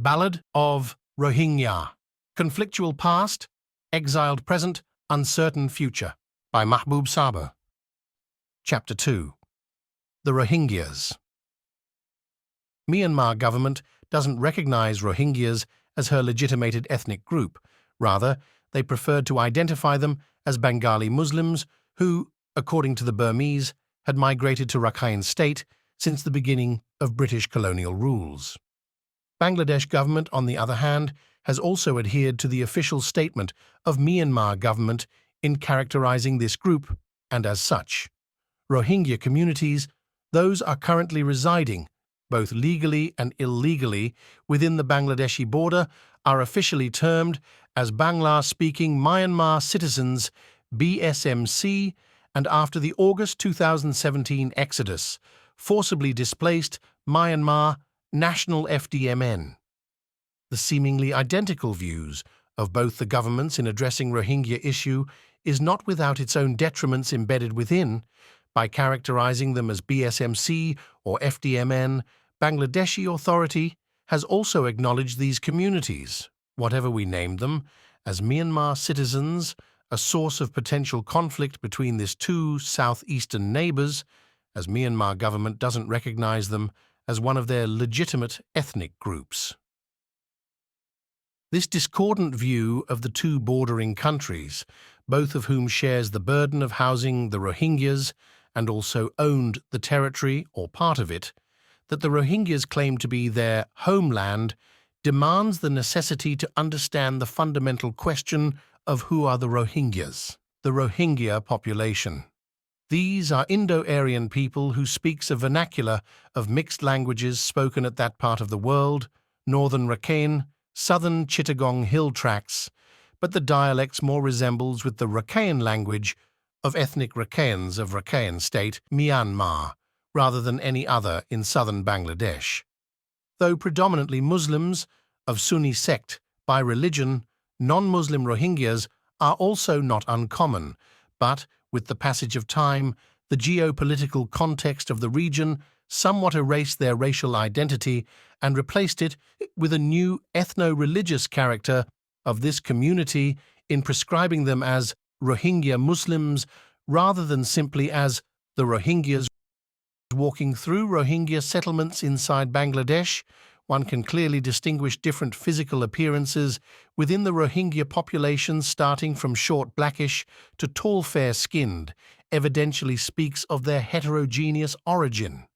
Ballad of Rohingya, Conflictual Past, Exiled Present, Uncertain Future, by Mahbub Saber. Chapter 2. The Rohingyas. Myanmar government doesn't recognize Rohingyas as her legitimated ethnic group. Rather, they preferred to identify them as Bengali Muslims who, according to the Burmese, had migrated to Rakhine State since the beginning of British colonial rules. Bangladesh government, on the other hand, has also adhered to the official statement of Myanmar government in characterizing this group, and as such, Rohingya communities, those are currently residing, both legally and illegally, within the Bangladeshi border, are officially termed as Bangla-speaking Myanmar citizens, BSMC, and after the August 2017 exodus, forcibly displaced Myanmar National FDMN. The seemingly identical views of both the governments in addressing Rohingya issue is not without its own detriments embedded within. By characterizing them as BSMC or FDMN, Bangladeshi Authority has also acknowledged these communities, whatever we named them, as Myanmar citizens, a source of potential conflict between these two southeastern neighbors, as Myanmar government doesn't recognize them as one of their legitimate ethnic groups. This discordant view of the two bordering countries, both of whom shares the burden of housing the Rohingyas and also owned the territory or part of it, that the Rohingyas claim to be their homeland, demands the necessity to understand the fundamental question of who are the Rohingyas, the Rohingya population. These are Indo-Aryan people who speaks a vernacular of mixed languages spoken at that part of the world, northern Rakhine, southern Chittagong hill tracts, but the dialects more resembles with the Rakhine language of ethnic Rakhians of Rakhine State, Myanmar, rather than any other in southern Bangladesh. Though predominantly Muslims, of Sunni sect, by religion, non-Muslim Rohingyas are also not uncommon, but, with the passage of time, the geopolitical context of the region somewhat erased their racial identity and replaced it with a new ethno-religious character of this community in prescribing them as Rohingya Muslims rather than simply as the Rohingyas. Walking through Rohingya settlements inside Bangladesh, one can clearly distinguish different physical appearances within the Rohingya population, starting from short blackish to tall fair-skinned, evidentially speaks of their heterogeneous origin.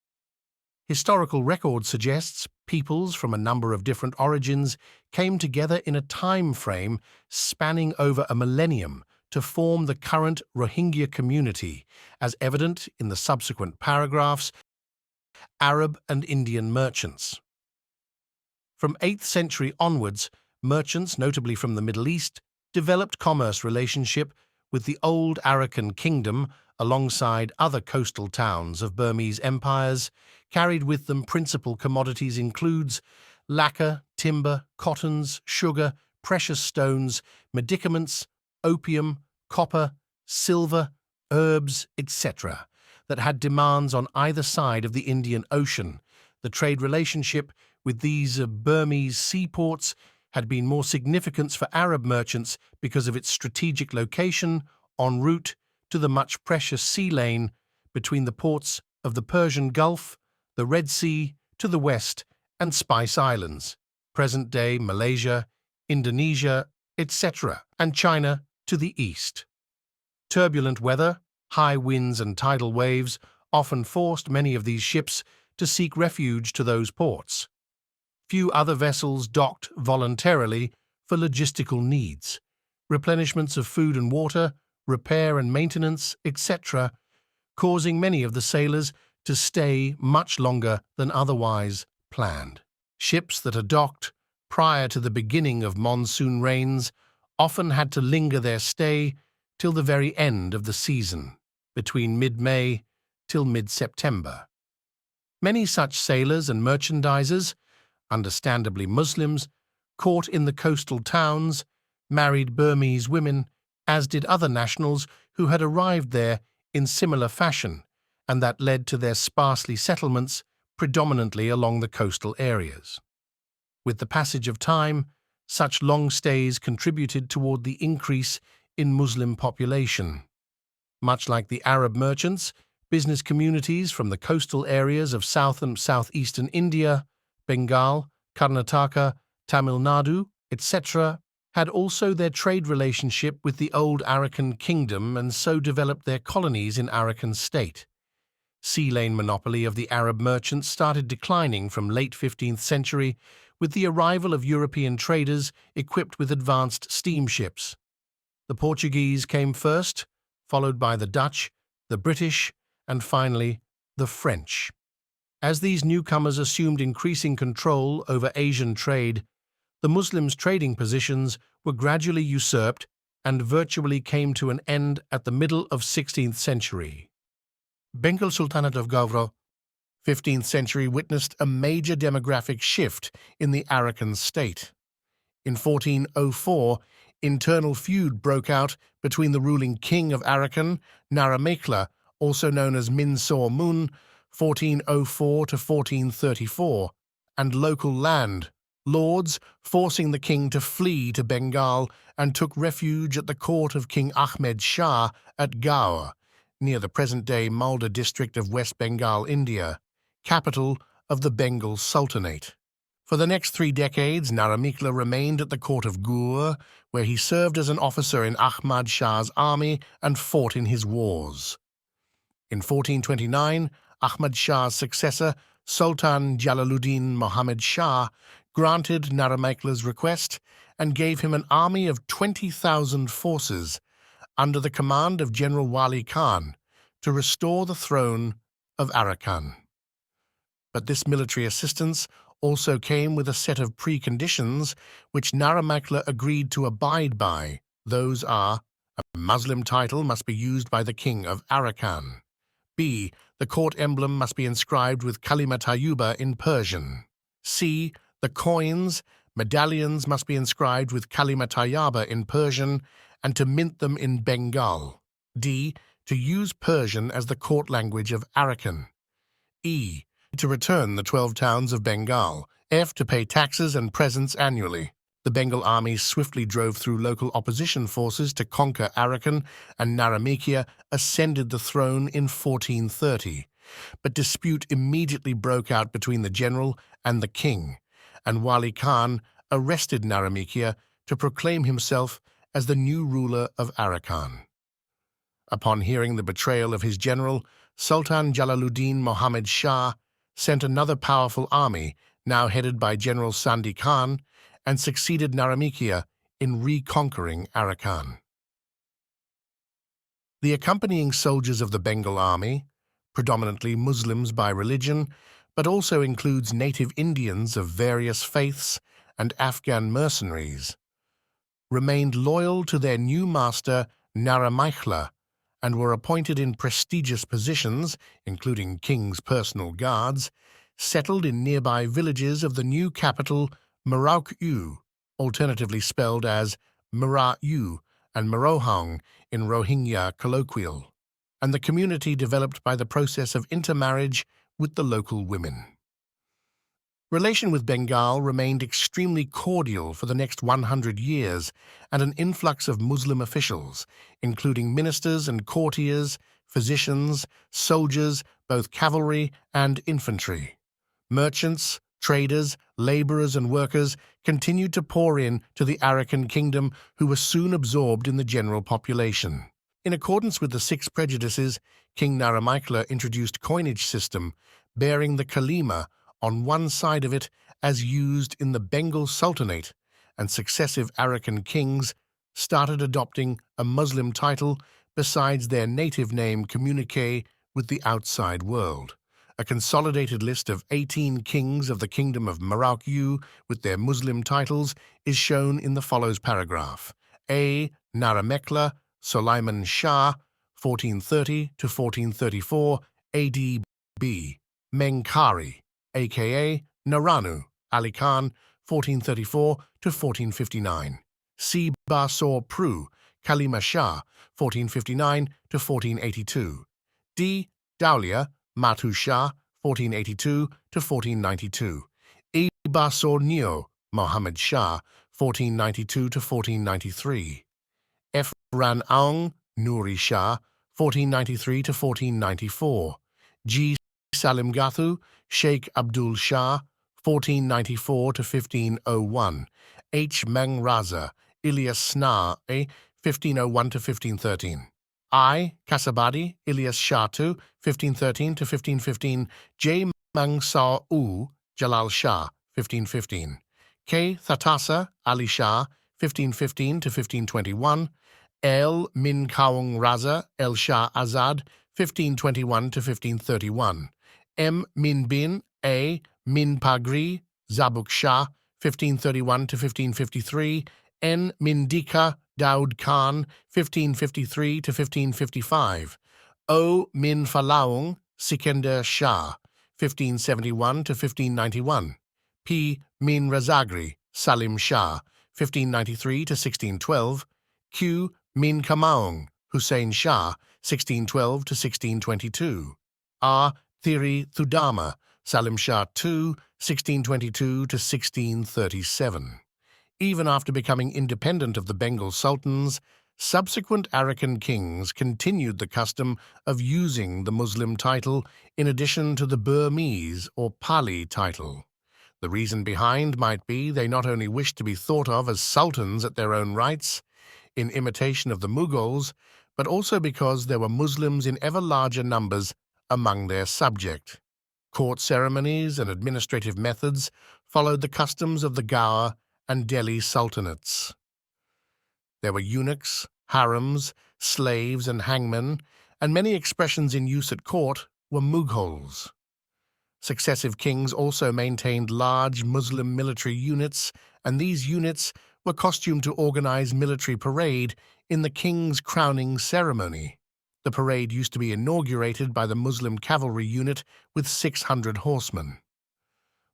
Historical record suggests peoples from a number of different origins came together in a time frame spanning over a millennium to form the current Rohingya community, as evident in the subsequent paragraphs, Arab and Indian merchants. From 8th century onwards, merchants, notably from the Middle East, developed commerce relationship with the old Arakan kingdom alongside other coastal towns of Burmese empires, carried with them principal commodities includes lacquer, timber, cottons, sugar, precious stones, medicaments, opium, copper, silver, herbs, etc., that had demands on either side of the Indian Ocean. The trade relationship with these Burmese seaports had been more significant for Arab merchants because of its strategic location en route to the much precious sea lane between the ports of the Persian Gulf, the Red Sea to the west, and Spice Islands, present-day Malaysia, Indonesia, etc., and China to the east. Turbulent weather, high winds and tidal waves often forced many of these ships to seek refuge to those ports. Few other vessels docked voluntarily for logistical needs, replenishments of food and water, repair and maintenance, etc., causing many of the sailors to stay much longer than otherwise planned. Ships that are docked prior to the beginning of monsoon rains often had to linger their stay till the very end of the season, between mid-May till mid-September. Many such sailors and merchandisers, understandably Muslims, caught in the coastal towns, married Burmese women, as did other nationals who had arrived there in similar fashion, and that led to their sparsely settlements predominantly along the coastal areas. With the passage of time, such long stays contributed toward the increase in Muslim population. Much like the Arab merchants, business communities from the coastal areas of south and southeastern India, Bengal, Karnataka, Tamil Nadu, etc., had also their trade relationship with the old Arakan kingdom and so developed their colonies in Arakan state. Sea lane monopoly of the Arab merchants started declining from late 15th century with the arrival of European traders equipped with advanced steamships. The Portuguese came first, followed by the Dutch, the British, and finally the French. As these newcomers assumed increasing control over Asian trade, the Muslims' trading positions were gradually usurped and virtually came to an end at the middle of 16th century. Bengal Sultanate of Gaur, 15th century, witnessed a major demographic shift in the Arakan state. In 1404, internal feud broke out between the ruling king of Arakan, Naramekla, also known as Minsor Mun, 1404 to 1434, and local land lords, forcing the king to flee to Bengal and took refuge at the court of King Ahmed Shah at Gaur, near the present-day Malda district of West Bengal, India, capital of the Bengal Sultanate. For the next 3 decades, Naramekla remained at the court of Gaur, where he served as an officer in Ahmad Shah's army and fought in his wars. In 1429, Ahmad Shah's successor, Sultan Jalaluddin Muhammad Shah, granted Naramekla's request and gave him an army of 20,000 forces under the command of General Wali Khan to restore the throne of Arakan. But this military assistance also came with a set of preconditions which Naramekla agreed to abide by. Those are: a Muslim title must be used by the king of Arakan. B. The court emblem must be inscribed with Kalima Tayyuba in Persian. C. The coins, medallions must be inscribed with Kalima Tayyaba in Persian and to mint them in Bengal. D. To use Persian as the court language of Arakan. E. To return the 12 towns of Bengal. F. To pay taxes and presents annually. The Bengal army swiftly drove through local opposition forces to conquer Arakan, and Naramekla ascended the throne in 1430. But dispute immediately broke out between the general and the king, and Wali Khan arrested Naramekla to proclaim himself as the new ruler of Arakan. Upon hearing the betrayal of his general, Sultan Jalaluddin Muhammad Shah sent another powerful army, now headed by General Sandi Khan, and succeeded Naramekla in reconquering Arakan. The accompanying soldiers of the Bengal army, predominantly Muslims by religion, but also includes native Indians of various faiths and Afghan mercenaries, remained loyal to their new master Naramekla and were appointed in prestigious positions, including king's personal guards, settled in nearby villages of the new capital Mrauk-U, alternatively spelled as Mrauk-U and Mraohang in Rohingya colloquial, and the community developed by the process of intermarriage with the local women. Relation with Bengal remained extremely cordial for the next 100 years, and an influx of Muslim officials, including ministers and courtiers, physicians, soldiers, both cavalry and infantry, merchants, traders, laborers and workers continued to pour in to the Arakan kingdom, who were soon absorbed in the general population. In accordance with the 6 prejudices, King Naramekla introduced coinage system bearing the kalima on one side of it as used in the Bengal Sultanate, and successive Arakan kings started adopting a Muslim title besides their native name communique with the outside world. A consolidated list of 18 kings of the kingdom of Mrauk-U with their Muslim titles is shown in the follows paragraph. A. Naramekla Sulaiman Shah, 1430 to 1434 AD. B. Menkari, a.k.a. Naranu Ali Khan, 1434 to 1459. C. Basor Pru, Kalima Shah, 1459 to 1482. D. Daulia Matu Shah, 1482 to 1492. E. Basor Neo Muhammad Shah, 1492 to 1493. Efran Aung Nuri Shah, 1493 to 1494. G. Salim Gathu, Sheikh Abdul Shah, 1494 to 1501. H. Meng Raza, Ilyas Sna, 1501 to 1513. I. Kasabadi, Ilyas Shah, 1513 to 1515. J. Mang Sa-U, Jalal Shah, 1515. K. Thatasa, Ali Shah, 1515 to 1521. L. Min Kaung Raza, El Shah Azad, 1521 to 1531. M. Min Bin, A. Min Pagri, Zabuk Shah, 1531 to 1553. N. Mindika Daud Khan, 1553 to 1555. O. Min Falaung, Sikender Shah, 1571 to 1591. P. Min Razagri, Salim Shah, 1593 to 1612. Q. Min Kamaung, Hussein Shah, 1612 to 1622. R. Thiri Thudama, Salim Shah II, 1622 to 1637. Even after becoming independent of the Bengal sultans, subsequent Arakan kings continued the custom of using the Muslim title in addition to the Burmese or Pali title. The reason behind might be they not only wished to be thought of as sultans at their own rights, in imitation of the Mughals, but also because there were Muslims in ever larger numbers among their subject. Court ceremonies and administrative methods followed the customs of the Gaur and Delhi sultanates. There were eunuchs, harems, slaves, and hangmen, and many expressions in use at court were Mughals. Successive kings also maintained large Muslim military units, and these units were costumed to organize military parade in the king's crowning ceremony. The parade used to be inaugurated by the Muslim cavalry unit with 600 horsemen.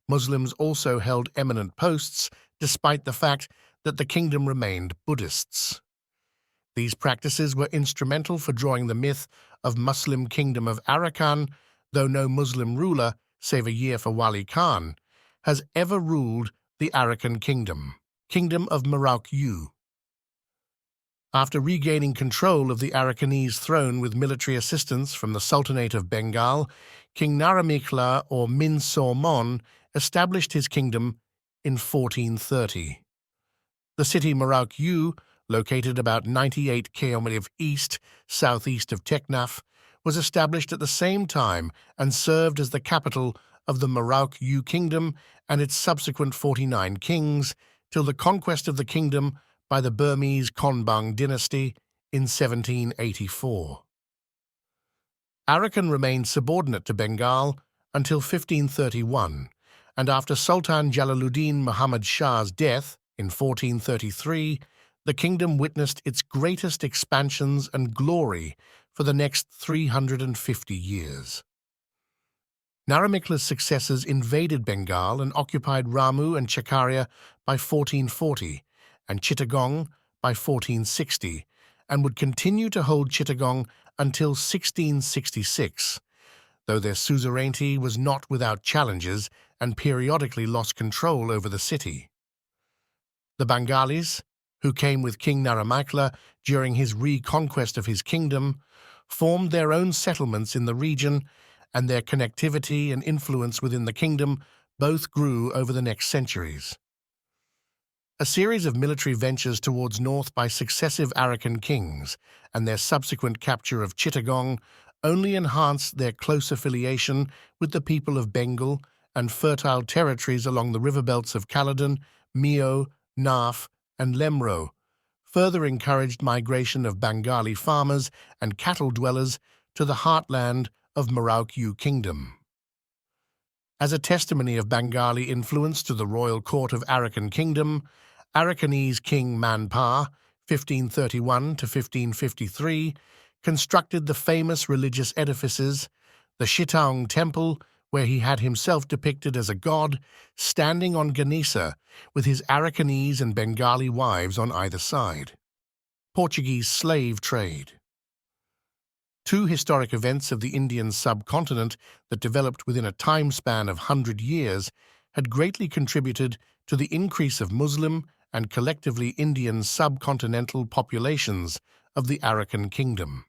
Muslims also held eminent posts, despite the fact that the kingdom remained Buddhists. These practices were instrumental for drawing the myth of Muslim Kingdom of Arakan, though no Muslim ruler, save a year for Wali Khan, has ever ruled the Arakan Kingdom of Mrauk-U. After regaining control of the Arakanese throne with military assistance from the Sultanate of Bengal, King Naramikla or Min Mon established his kingdom in 1430. The city Mrauk-U, located about 98 km southeast of Teknaf, was established at the same time and served as the capital of the Mrauk-U kingdom and its subsequent 49 kings, till the conquest of the kingdom by the Burmese Konbaung dynasty in 1784. Arakan remained subordinate to Bengal until 1531, and after Sultan Jalaluddin Muhammad Shah's death in 1433, the kingdom witnessed its greatest expansions and glory for the next 350 years. Naramikla's successors invaded Bengal and occupied Ramu and Chakaria by 1440 and Chittagong by 1460, and would continue to hold Chittagong until 1666, though their suzerainty was not without challenges and periodically lost control over the city. The Bengalis, who came with King Naramikla during his reconquest of his kingdom, formed their own settlements in the region, and their connectivity and influence within the kingdom both grew over the next centuries. A series of military ventures towards north by successive Arakan kings and their subsequent capture of Chittagong only enhanced their close affiliation with the people of Bengal and fertile territories along the river belts of Caledon, Mio, Naf, and Lemro, further encouraged migration of Bengali farmers and cattle dwellers to the heartland of Mrauk-U Kingdom. As a testimony of Bengali influence to the royal court of Arakan Kingdom, Arakanese King Manpa, 1531 to 1553, constructed the famous religious edifices, the Shitaung Temple, where he had himself depicted as a god, standing on Ganesha with his Arakanese and Bengali wives on either side. Portuguese slave trade. Two historic events of the Indian subcontinent that developed within a time span of 100 years had greatly contributed to the increase of Muslim and collectively Indian subcontinental populations of the Arakan Kingdom.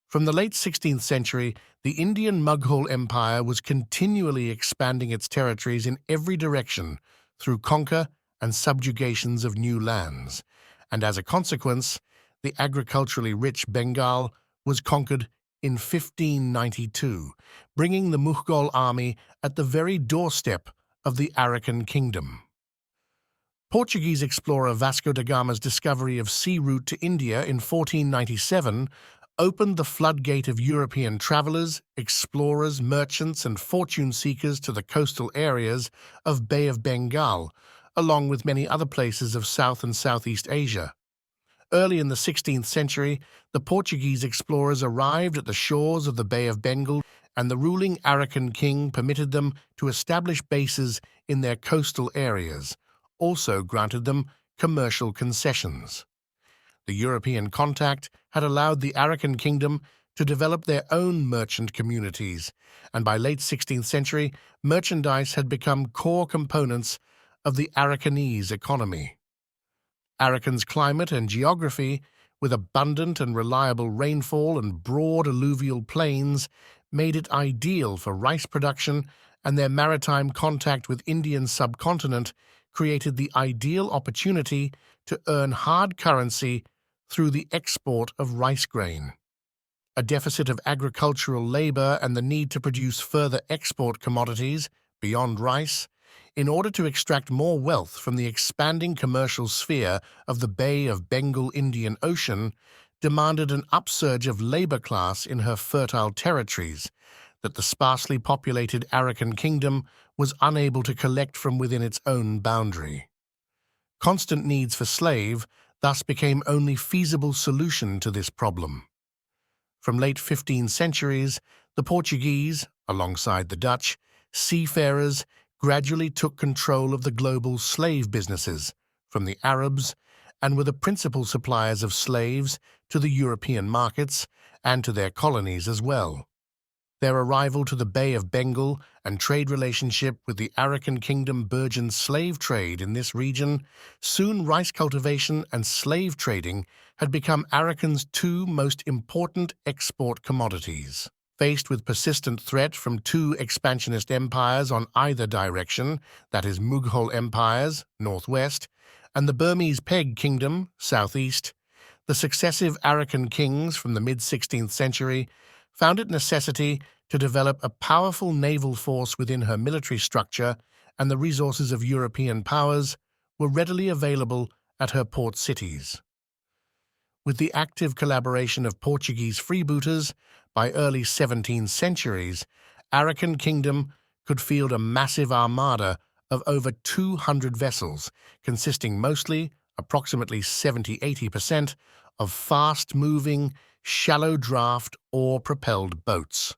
From the late 16th century, the Indian Mughal Empire was continually expanding its territories in every direction through conquer and subjugations of new lands, and as a consequence, the agriculturally rich Bengal was conquered in 1592, bringing the Mughal army at the very doorstep of the Arakan Kingdom. Portuguese explorer Vasco da Gama's discovery of sea route to India in 1497 opened the floodgate of European travelers, explorers, merchants, and fortune seekers to the coastal areas of Bay of Bengal, along with many other places of South and Southeast Asia. Early in the 16th century, the Portuguese explorers arrived at the shores of the Bay of Bengal, and the ruling Arakan king permitted them to establish bases in their coastal areas, also granted them commercial concessions. The European contact had allowed the Arakan kingdom to develop their own merchant communities, and by late 16th century, merchandise had become core components of the Arakanese economy. Arakan's climate and geography, with abundant and reliable rainfall and broad alluvial plains, made it ideal for rice production, and their maritime contact with Indian subcontinent created the ideal opportunity to earn hard currency through the export of rice grain. A deficit of agricultural labor and the need to produce further export commodities, beyond rice, in order to extract more wealth from the expanding commercial sphere of the Bay of Bengal Indian Ocean, demanded an upsurge of labor class in her fertile territories that the sparsely populated Arakan kingdom was unable to collect from within its own boundary. Constant needs for slave thus became only feasible solution to this problem. From late 15th centuries, the Portuguese, alongside the Dutch, seafarers gradually took control of the global slave businesses from the Arabs and were the principal suppliers of slaves to the European markets and to their colonies as well. Their arrival to the Bay of Bengal and trade relationship with the Arakan Kingdom burgeoned slave trade in this region. Soon rice cultivation and slave trading had become Arakan's two most important export commodities. Faced with persistent threat from two expansionist empires on either direction, that is Mughal empires, northwest, and the Burmese Peg Kingdom, southeast, the successive Arakan kings from the mid-16th century found it necessity to develop a powerful naval force within her military structure, and the resources of European powers were readily available at her port cities. With the active collaboration of Portuguese freebooters, by early 17th centuries, Arakan Kingdom could field a massive armada of over 200 vessels, consisting mostly, approximately 70–80%, of fast-moving, shallow-draft, oar-propelled boats.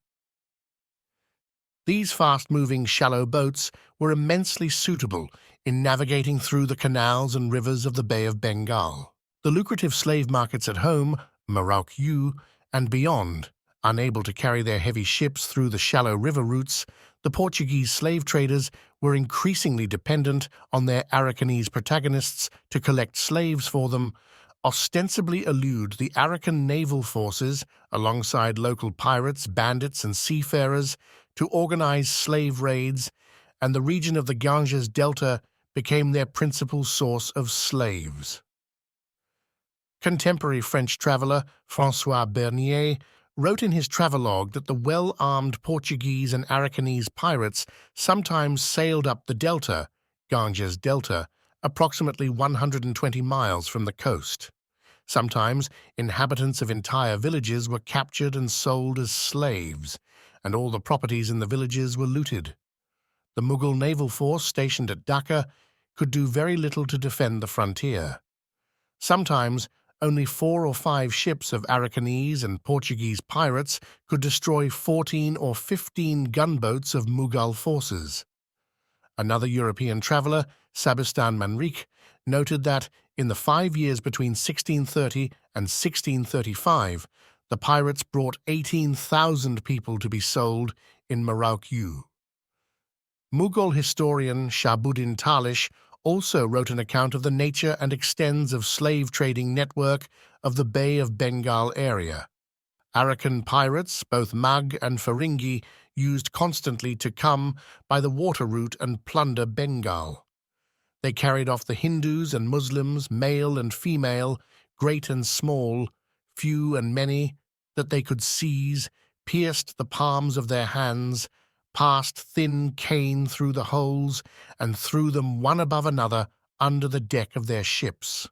These fast-moving shallow boats were immensely suitable in navigating through the canals and rivers of the Bay of Bengal. The lucrative slave markets at home, Mrauk-U, and beyond, unable to carry their heavy ships through the shallow river routes, the Portuguese slave traders were increasingly dependent on their Arakanese protagonists to collect slaves for them, ostensibly elude the Arakan naval forces alongside local pirates, bandits, and seafarers to organize slave raids, and the region of the Ganges Delta became their principal source of slaves. Contemporary French traveler François Bernier wrote in his travelogue that the well-armed Portuguese and Arakanese pirates sometimes sailed up the delta, Ganges Delta, approximately 120 miles from the coast. Sometimes inhabitants of entire villages were captured and sold as slaves, and all the properties in the villages were looted. The Mughal naval force stationed at Dhaka could do very little to defend the frontier. Sometimes only 4 or 5 ships of Arakanese and Portuguese pirates could destroy 14 or 15 gunboats of Mughal forces. Another European traveller, Sabistan Manrique, noted that in the 5 years between 1630 and 1635, the pirates brought 18,000 people to be sold in Mrauk-U. Mughal historian Shahabuddin Talish also wrote an account of the nature and extents of slave trading network of the Bay of Bengal area. Arakan pirates, both Mag and Feringhi, used constantly to come by the water route and plunder Bengal. They carried off the Hindus and Muslims, male and female, great and small, few and many, that they could seize, pierced the palms of their hands, passed thin cane through the holes, and threw them one above another under the deck of their ships.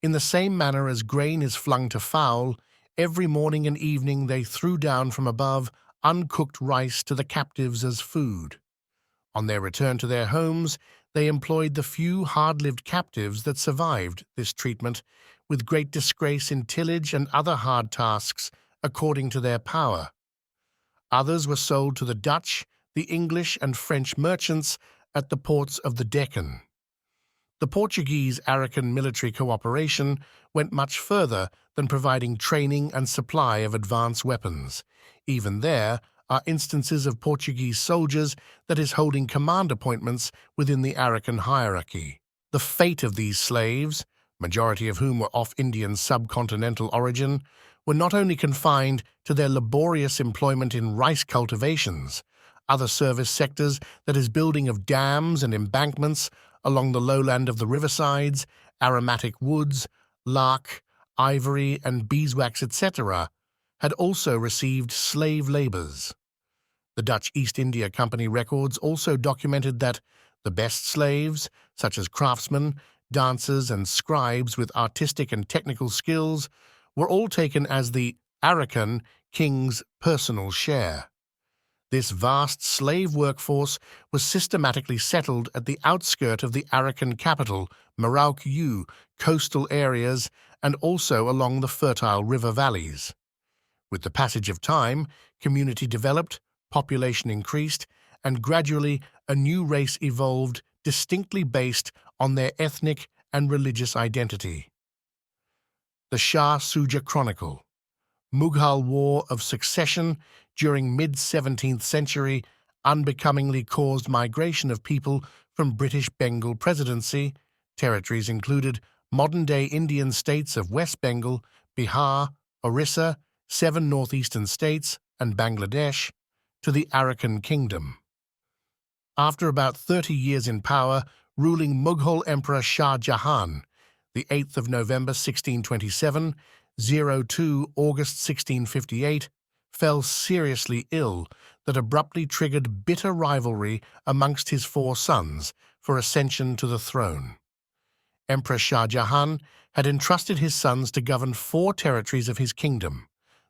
In the same manner as grain is flung to fowl, every morning and evening they threw down from above uncooked rice to the captives as food. On their return to their homes, they employed the few hard-lived captives that survived this treatment with great disgrace in tillage and other hard tasks according to their power. Others were sold to the Dutch, the English and French merchants at the ports of the Deccan. The Portuguese-Arakan military cooperation went much further than providing training and supply of advanced weapons. Even there are instances of Portuguese soldiers that is holding command appointments within the Arakan hierarchy. The fate of these slaves, majority of whom were of Indian subcontinental origin, were not only confined to their laborious employment in rice cultivations, other service sectors, that is building of dams and embankments along the lowland of the riversides, aromatic woods, larch, ivory and beeswax, etc., had also received slave labours. The Dutch East India Company records also documented that the best slaves, such as craftsmen, dancers and scribes with artistic and technical skills, were all taken as the Arakan king's personal share. This vast slave workforce was systematically settled at the outskirt of the Arakan capital, Mrauk-U, coastal areas, and also along the fertile river valleys. With the passage of time, community developed, population increased, and gradually a new race evolved distinctly based on their ethnic and religious identity. The Shah-Suja Chronicle. Mughal War of Succession during mid-17th century unbecomingly caused migration of people from British Bengal Presidency. Territories included modern-day Indian states of West Bengal, Bihar, Orissa, 7 northeastern states, and Bangladesh, to the Arakan Kingdom. After about 30 years in power, ruling Mughal Emperor Shah Jahan, the 8th of November 1627, 02 August 1658, fell seriously ill that abruptly triggered bitter rivalry amongst his 4 sons for ascension to the throne. Emperor Shah Jahan had entrusted his sons to govern 4 territories of his kingdom.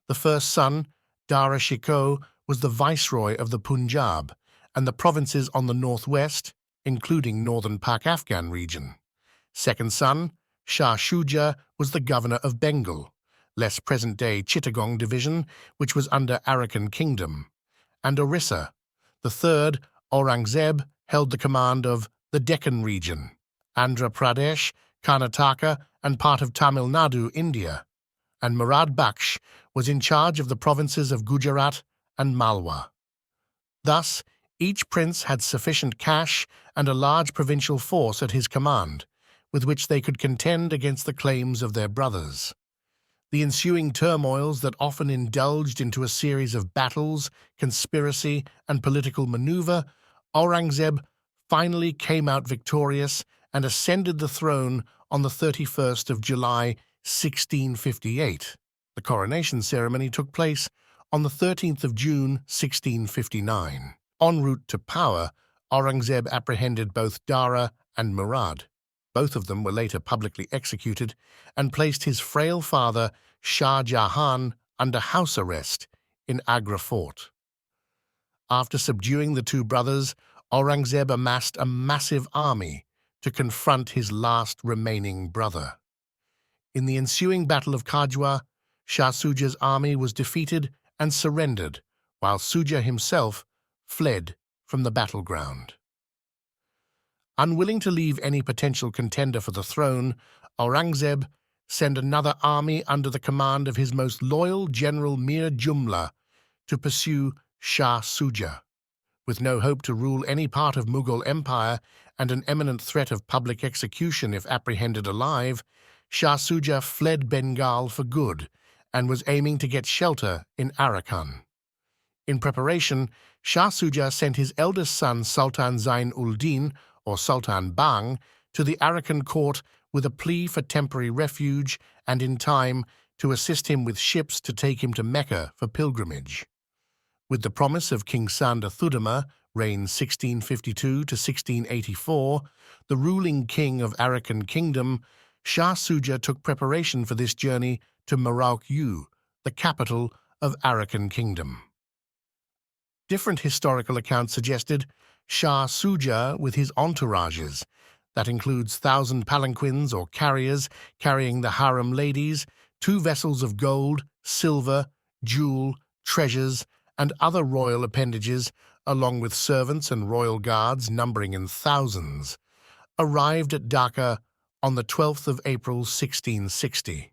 The first son, Dara Shikoh, was the viceroy of the Punjab and the provinces on the northwest, including northern Pak-Afghan region. Second son, Shah Shuja, was the governor of Bengal, less present-day Chittagong division, which was under Arakan Kingdom, and Orissa. The third, Aurangzeb, held the command of the Deccan region, Andhra Pradesh, Karnataka, and part of Tamil Nadu, India, and Murad Baksh was in charge of the provinces of Gujarat and Malwa. Thus, each prince had sufficient cash and a large provincial force at his command, with which they could contend against the claims of their brothers. The ensuing turmoils that often indulged into a series of battles, conspiracy, and political maneuver, Aurangzeb finally came out victorious and ascended the throne on the 31st of July, 1658. The coronation ceremony took place on the 13th of June, 1659. En route to power, Aurangzeb apprehended both Dara and Murad. Both of them were later publicly executed and placed his frail father, Shah Jahan, under house arrest in Agra Fort. After subduing the 2 brothers, Aurangzeb amassed a massive army to confront his last remaining brother. In the ensuing Battle of Kajwa, Shah Suja's army was defeated and surrendered, while Suja himself fled from the battleground. Unwilling to leave any potential contender for the throne, Aurangzeb sent another army under the command of his most loyal general Mir Jumla to pursue Shah Suja. With no hope to rule any part of Mughal Empire and an imminent threat of public execution if apprehended alive, Shah Suja fled Bengal for good and was aiming to get shelter in Arakan. In preparation, Shah Suja sent his eldest son Sultan Zain-ul-Din, or Sultan Bang, to the Arakan court with a plea for temporary refuge and, in time, to assist him with ships to take him to Mecca for pilgrimage. With the promise of King Sanda Thudama, reigned 1652 to 1684, the ruling king of Arakan Kingdom, Shah Suja took preparation for this journey to Mrauk-U, the capital of Arakan Kingdom. Different historical accounts suggested Shah Suja with his entourages, that includes 1,000 palanquins or carriers carrying the harem ladies, 2 vessels of gold, silver, jewel, treasures, and other royal appendages, along with servants and royal guards numbering in thousands, arrived at Dhaka on the 12th of April 1660.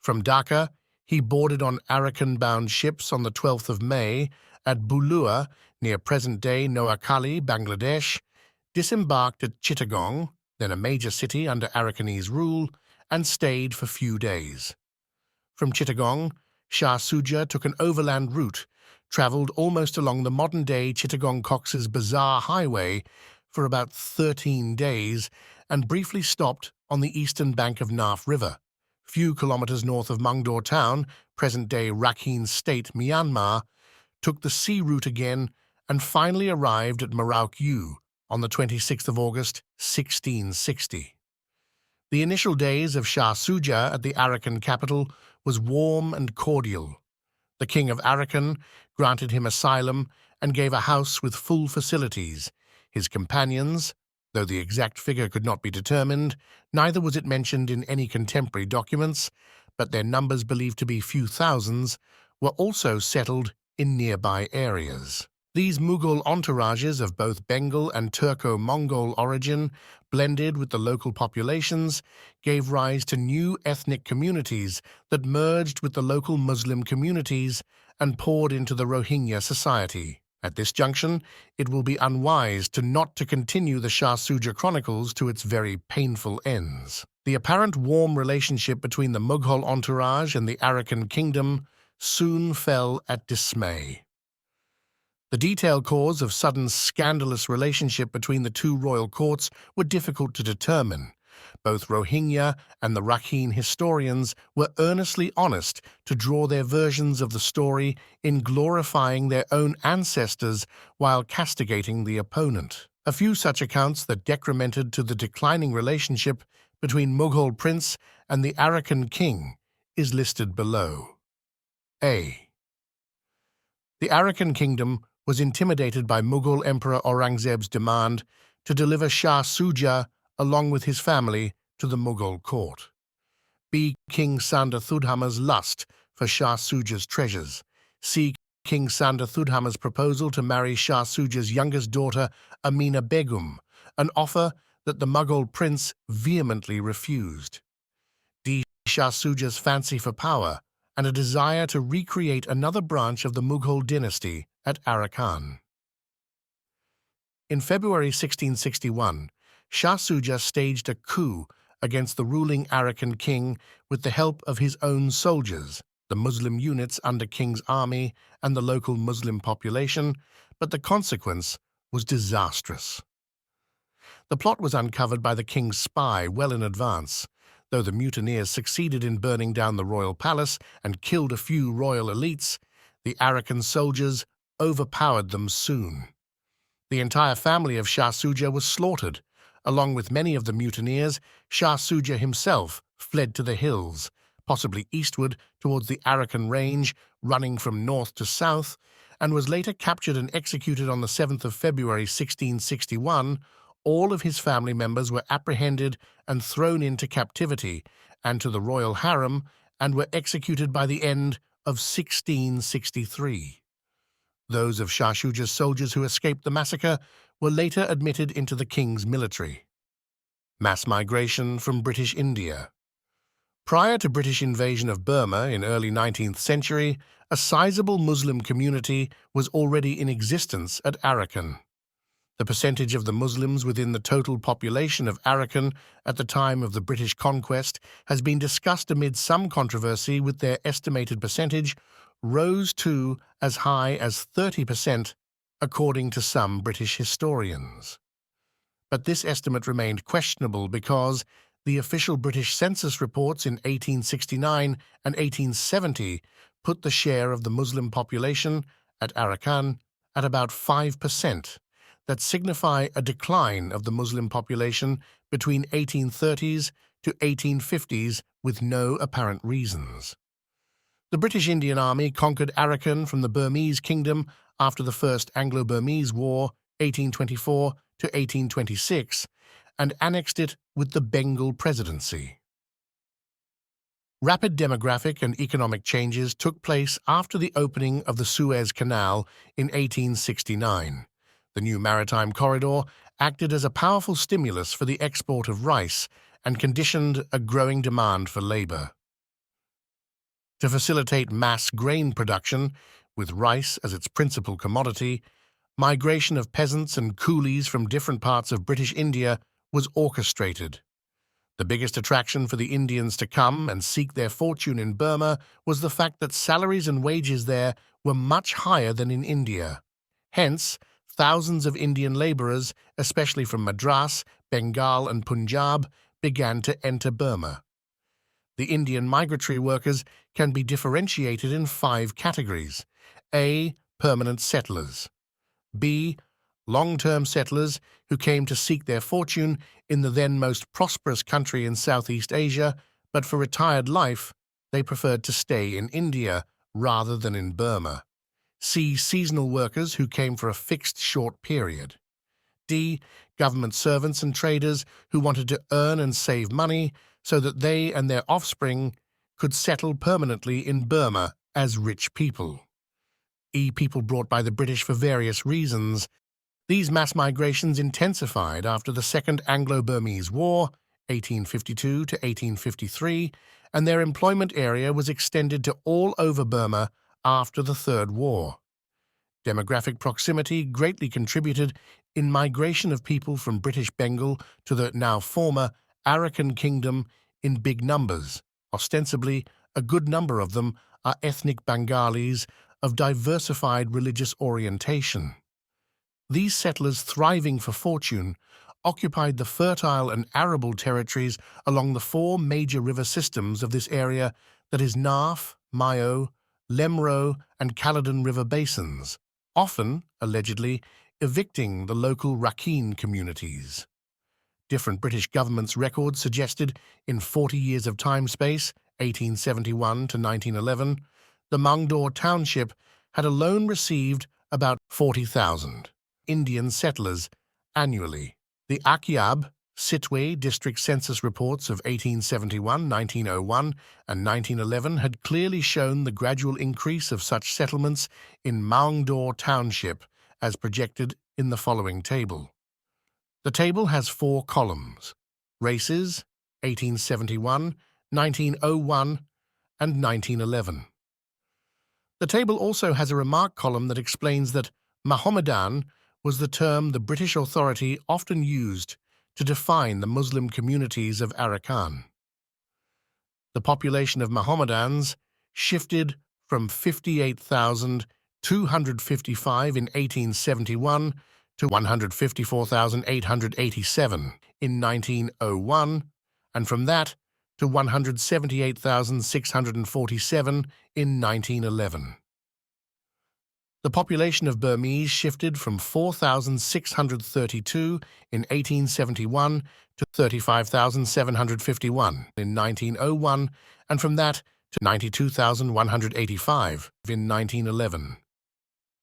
From Dhaka, he boarded on Arakan-bound ships on the 12th of May at Bulua, near present-day Noakhali, Bangladesh, disembarked at Chittagong, then a major city under Arakanese rule, and stayed for few days. From Chittagong, Shah Suja took an overland route, travelled almost along the modern-day Chittagong-Cox's Bazaar Highway for about 13 days, and briefly stopped on the eastern bank of Naf River, few kilometres north of Mungdor town, present-day Rakhine State, Myanmar, took the sea route again, and finally arrived at Mrauk-U on the 26th of August, 1660. The initial days of Shah Suja at the Arakan capital was warm and cordial. The king of Arakan granted him asylum and gave a house with full facilities. His companions, though the exact figure could not be determined, neither was it mentioned in any contemporary documents, but their numbers believed to be few thousands, were also settled in nearby areas. These Mughal entourages of both Bengal and Turco-Mongol origin, blended with the local populations, gave rise to new ethnic communities that merged with the local Muslim communities and poured into the Rohingya society. At this junction, it will be unwise not to continue the Shah Suja chronicles to its very painful ends. The apparent warm relationship between the Mughal entourage and the Arakan kingdom soon fell at dismay. The detailed cause of sudden scandalous relationship between the two royal courts were difficult to determine. Both Rohingya and the Rakhine historians were earnestly honest to draw their versions of the story in glorifying their own ancestors while castigating the opponent. A few such accounts that decremented to the declining relationship between Mughal prince and the Arakan king is listed below. A. The Arakan kingdom was intimidated by Mughal Emperor Aurangzeb's demand to deliver Shah Suja along with his family to the Mughal court. B. King Sanda Thudhama's lust for Shah Suja's treasures. C. King Sanda Thudhama's proposal to marry Shah Suja's youngest daughter, Amina Begum, an offer that the Mughal prince vehemently refused. D. Shah Suja's fancy for power and a desire to recreate another branch of the Mughal dynasty at Arakan. In February 1661, Shah Suja staged a coup against the ruling Arakan king with the help of his own soldiers, the Muslim units under King's army and the local Muslim population, but the consequence was disastrous. The plot was uncovered by the king's spy well in advance. Though the mutineers succeeded in burning down the royal palace and killed a few royal elites, the Arakan soldiers overpowered them soon. The entire family of Shah Suja was slaughtered. Along with many of the mutineers, Shah Suja himself fled to the hills, possibly eastward towards the Arakan range, running from north to south, and was later captured and executed on the 7th of February 1661. All of his family members were apprehended and thrown into captivity and to the royal harem and were executed by the end of 1663. Those of Shah Suja's soldiers who escaped the massacre were later admitted into the king's military. Mass migration from British India. Prior to British invasion of Burma in early 19th century, a sizable Muslim community was already in existence at Arakan. The percentage of the Muslims within the total population of Arakan at the time of the British conquest has been discussed amid some controversy, with their estimated percentage rose to as high as 30%, according to some British historians. But this estimate remained questionable because the official British census reports in 1869 and 1870 put the share of the Muslim population at Arakan at about 5%, that signify a decline of the Muslim population between 1830s to 1850s with no apparent reasons. The British Indian Army conquered Arakan from the Burmese kingdom after the First Anglo-Burmese War, 1824 to 1826, and annexed it with the Bengal Presidency. Rapid demographic and economic changes took place after the opening of the Suez Canal in 1869. The new maritime corridor acted as a powerful stimulus for the export of rice and conditioned a growing demand for labor. To facilitate mass grain production, with rice as its principal commodity, migration of peasants and coolies from different parts of British India was orchestrated. The biggest attraction for the Indians to come and seek their fortune in Burma was the fact that salaries and wages there were much higher than in India. Hence, thousands of Indian laborers, especially from Madras, Bengal, and Punjab, began to enter Burma. The Indian migratory workers can be differentiated in 5 categories. A. Permanent settlers. B. Long-term settlers who came to seek their fortune in the then most prosperous country in Southeast Asia, but for retired life, they preferred to stay in India rather than in Burma. C. Seasonal workers who came for a fixed short period. D. Government servants and traders who wanted to earn and save money so that they and their offspring could settle permanently in Burma as rich people. E. People brought by the British for various reasons. These mass migrations intensified after the Second Anglo-Burmese War, 1852 to 1853, and their employment area was extended to all over Burma after the Third War. Demographic proximity greatly contributed in migration of people from British Bengal to the now former Arakan Kingdom in big numbers. Ostensibly, a good number of them are ethnic Bengalis of diversified religious orientation. These settlers, thriving for fortune, occupied the fertile and arable territories along the 4 major river systems of this area, that is Naaf, Mayo, Lemro, and Caledon River basins, often, allegedly, evicting the local Rakhine communities. Different British governments' records suggested in 40 years of time space, 1871 to 1911, the Mangdor township had alone received about 40,000 Indian settlers annually. The Akyab, Sitwe district census reports of 1871, 1901, and 1911 had clearly shown the gradual increase of such settlements in Mangdor township as projected in the following table. The table has 4 columns: races, 1871, 1901, and 1911. The table also has a remark column that explains that Mohammedan was the term the British authority often used to define the Muslim communities of Arakan. The population of Mohammedans shifted from 58,255 in 1871 to 154,887 in 1901, and from that to 178,647 in 1911. The population of Burmese shifted from 4,632 in 1871 to 35,751 in 1901, and from that to 92,185 in 1911.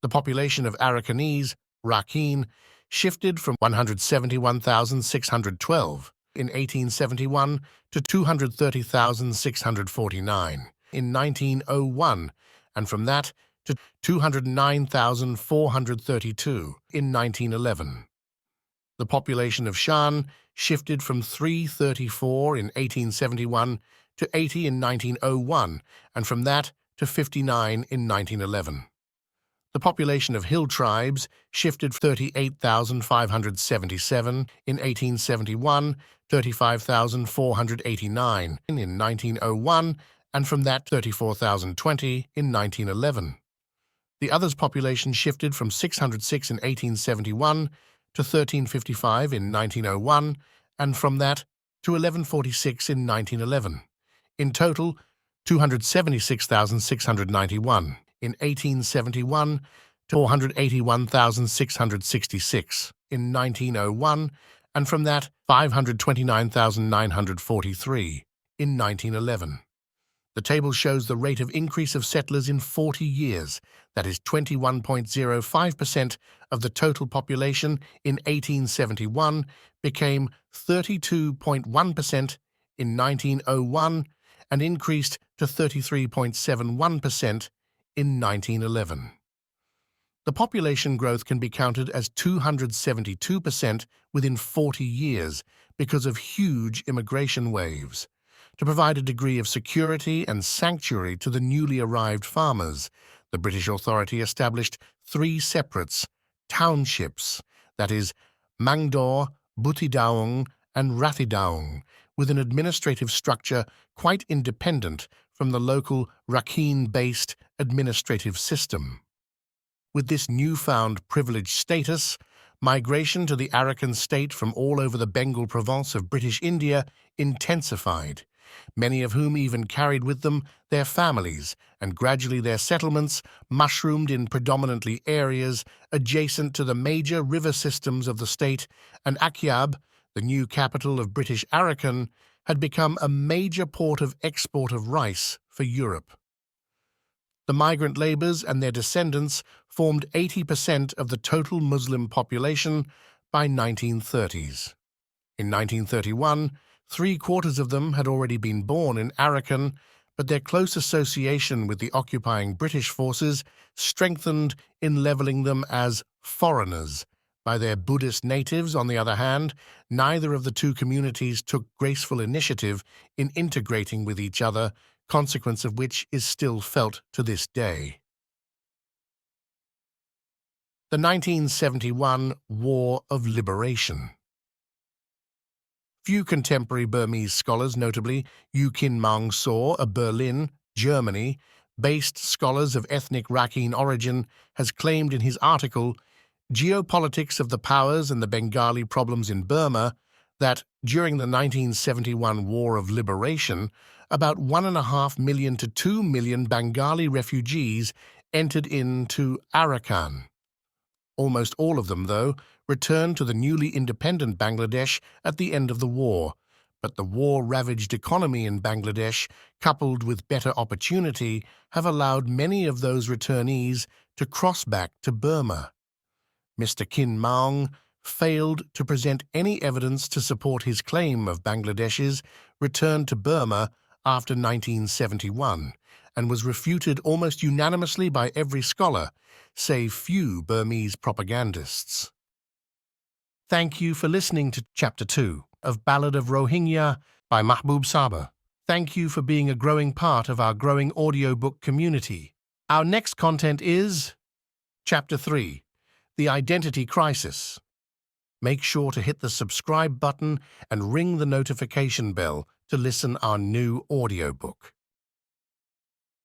The population of Arakanese, Rakhine, shifted from 171,612 in 1871 to 230,649 in 1901, and from that to 209,432 in 1911. The population of Shan shifted from 334 in 1871 to 80 in 1901, and from that to 59 in 1911. The population of hill tribes shifted 38,577 in 1871, 35,489 in 1901, and from that 34,020 in 1911. The others' population shifted from 606 in 1871 to 1355 in 1901, and from that to 1146 in 1911. In total, 276,691 in 1871 to 481,666 in 1901, and from that 529,943 in 1911. The table shows the rate of increase of settlers in 40 years, that is 21.05% of the total population in 1871 became 32.1% in 1901 and increased to 33.71% in 1911. The population growth can be counted as 272% within 40 years because of huge immigration waves. To provide a degree of security and sanctuary to the newly arrived farmers, the British Authority established 3 separate townships, that is, Mangdor, Butidaung, and Rathidaung, with an administrative structure quite independent from the local Rakhine-based administrative system. With this newfound privileged status, migration to the Arakan state from all over the Bengal province of British India intensified, many of whom even carried with them their families, and gradually their settlements mushroomed in predominantly areas adjacent to the major river systems of the state, and Akyab, the new capital of British Arakan, had become a major port of export of rice for Europe. The migrant labourers and their descendants formed 80% of the total Muslim population by 1930s. In 1931, 3/4 of them had already been born in Arakan, but their close association with the occupying British forces strengthened in levelling them as foreigners. By their Buddhist natives, on the other hand, neither of the two communities took graceful initiative in integrating with each other, consequence of which is still felt to this day. The 1971 War of Liberation. Few contemporary Burmese scholars, notably Yu Kin Maung Saw of Berlin, Germany, based scholars of ethnic Rakhine origin, has claimed in his article Geopolitics of the Powers and the Bengali Problems in Burma that during the 1971 War of Liberation, about 1.5 million to 2 million Bengali refugees entered into Arakan. Almost all of them, though, returned to the newly independent Bangladesh at the end of the war, but the war-ravaged economy in Bangladesh, coupled with better opportunity, have allowed many of those returnees to cross back to Burma. Mr. Kin Maung failed to present any evidence to support his claim of Bangladesh's return to Burma after 1971, and was refuted almost unanimously by every scholar, save few Burmese propagandists. Thank you for listening to Chapter 2 of Ballad of Rohingya by Mahbub Saber. Thank you for being a growing part of our growing audiobook community. Our next content is Chapter 3, The Identity Crisis. Make sure to hit the subscribe button and ring the notification bell to listen our new audiobook.